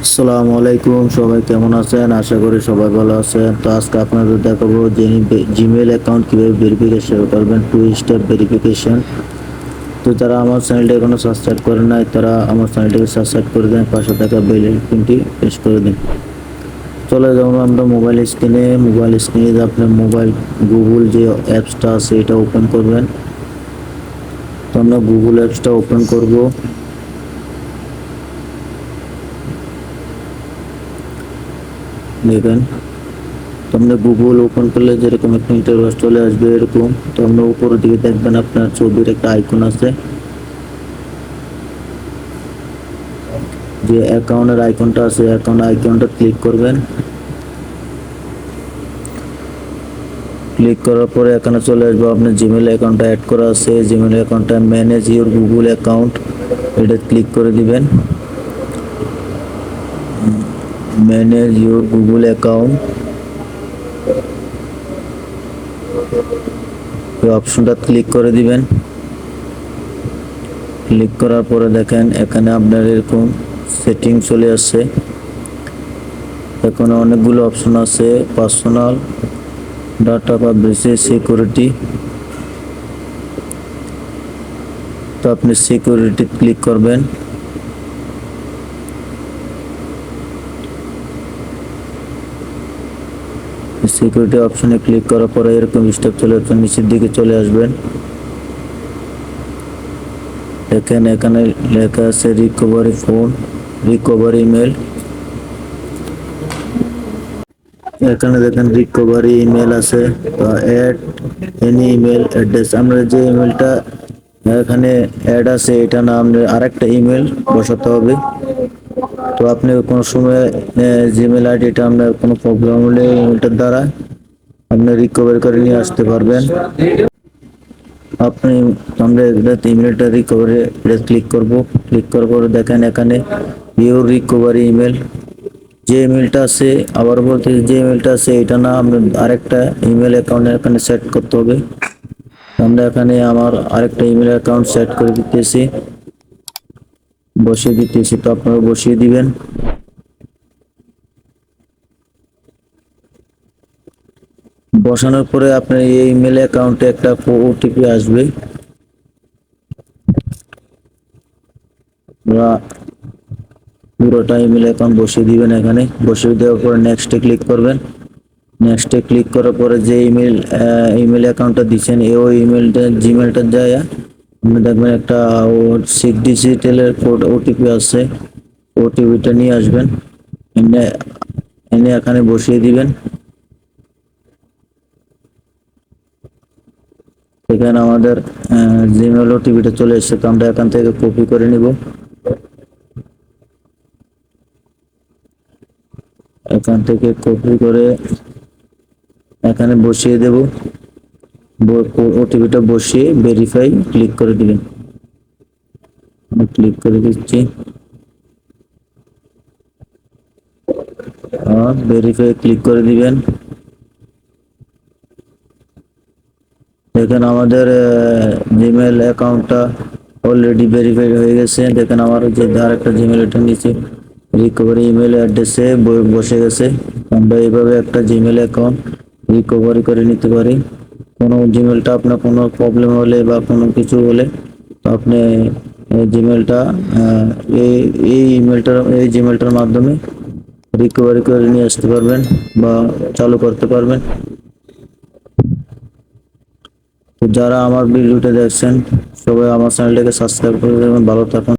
আসসালামু আলাইকুম, সবাই কেমন আছেন? আশা করি সবাই ভালো আছেন। তো আজকে আপনাদের দেখাবো যে জিমেল অ্যাকাউন্ট কিভাবে ভেরিফিকেশন করবেন, টু স্টেপ ভেরিফিকেশন। তো যারা আমার চ্যানেলটা এখনো সাবস্ক্রাইব করেন নাই তারা আমার চ্যানেলটাকে সাবস্ক্রাইব করে দেন, পাশে থাকা বেল আইকনটি প্রেস করে দিন। চলে যাবো আমরা মোবাইল স্ক্রিনে আপনার মোবাইল গুগল যে অ্যাপসটা আছে এটা ওপেন করবেন। তো আমরা গুগল অ্যাপসটা ওপেন করব। দেখেন, তো আমরা গুগল ওপেন করলে যেরকম একটা ইন্টারফেস চলে আসবে এরকম। তো আমরা উপরের দিকে দেখবেন আপনার ছবির একটা আইকন আছে, যে অ্যাকাউন্টের আইকনটা আছে, আইকনটা ক্লিক করবেন। ক্লিক করার পরে এখানে চলে আসবে আপনার জিমেল অ্যাকাউন্টটা অ্যাড করা আছে, জিমেল অ্যাকাউন্টটা ম্যানেজ ইউর গুগল অ্যাকাউন্ট, এটা ক্লিক করে দিবেন। ম্যানেজ ইউর গুগল অ্যাকাউন্ট এই অপশনটা ক্লিক করে দিবেন। ক্লিক করার পরে দেখেন এখানে আপনার এরকম সেটিং চলে আসছে। এখানে অনেকগুলো অপশন আছে, পার্সোনাল ডাটা প্রাইভেসি সিকিউরিটি। তো আপনি সিকিউরিটি ক্লিক করবেন। সিকিউরিটি অপশনে ক্লিক করার পরে এরকম স্টেপ চলে আসবে, নিচের দিকে চলে আসবেন। দেখেন এখানে লেখা আছে রিকভারি ফোন, রিকভারি ইমেল। এখানে দেখেন রিকভারি ইমেল আছে, তো অ্যাড এনি ইমেল অ্যাড্রেস। আমরা যে ইমেলটা এখানে অ্যাড আছে এটা না, আপনার আরেকটা ইমেল বসাতে হবে। তো আপনি কোনো সময় জিমেল আইডিটা আপনার কোনো প্রবলেম হলে ইমেলটার দ্বারা আপনি রিকভার করে নিয়ে আসতে পারবেন। আপনি আমরা এটা ইমেলটা রিকভারি ক্লিক করব। ক্লিক করার পরে দেখেন এখানে ইউর রিকভারি ইমেল, যে ইমেলটা আছে, আবার বলতে যে ইমেলটা আছে এটা না, আপনি আরেকটা ইমেল অ্যাকাউন্ট এখানে সেট করতে হবে। আমরা এখানে আমার আরেকটা ইমেল অ্যাকাউন্ট সেট করে দিতেছি, বসিয়ে দিতেছি। তো আপনারা বসিয়ে দিবেন। বসানোর পরে আপনার এই ইমেল অ্যাকাউন্টে একটা ওটিপি আসবে। পুরোটা ইমেল অ্যাকাউন্ট বসিয়ে দিবেন। এখানে বসিয়ে দেওয়ার পরে নেক্সটে ক্লিক করবেন। নেক্সটে ক্লিক করার পরে যে ইমেল অ্যাকাউন্টটা দিচ্ছেন ওই ইমেলটা জিমেলটা যায় আপনি দেখবেন একটা 6 ডিজিটের কোড ওটিপি আছে, ওটিপিটা নিয়ে আসবেন, এনে এনে এখানে বসিয়ে দিবেন। এখানে আমাদের জিমেল ওটিপিটা চলে এসেছে, তো আমরা এখান থেকে কপি করে নিব। এখান থেকে কপি করে এখানে বসিয়ে দেব। ওটিপিটা বসিয়ে ভেরিফাই ক্লিক করে দিবেন। আমি ক্লিক করে দিচ্ছি। ভেরিফাই ক্লিক করে দিবেন। দেখেন আমাদের জিমেল অ্যাকাউন্টটা অলরেডি ভেরিফাইড হয়ে গেছে। দেখেন আমার যে আরেকটা জিমেল এটা নিচে রিকভারি ইমেল অ্যাড্রেসে বসে গেছে। আমরা এইভাবে একটা জিমেল অ্যাকাউন্ট রিকভারি করে নিতে পারি। কোনো জিমেলটা আপনার কোনো প্রবলেম হলে বা কোনো কিছু হলে তো আপনি জিমেলটা এই এই জিমেলটার মাধ্যমে রিকভারি করে নিয়ে আসতে পারবেন বা চালু করতে পারবেন। তো যারা আমার ভিডিওটা দেখছেন সবাই আমার চ্যানেলটাকে সাবস্ক্রাইব করে দেবেন। ভালো থাকুন।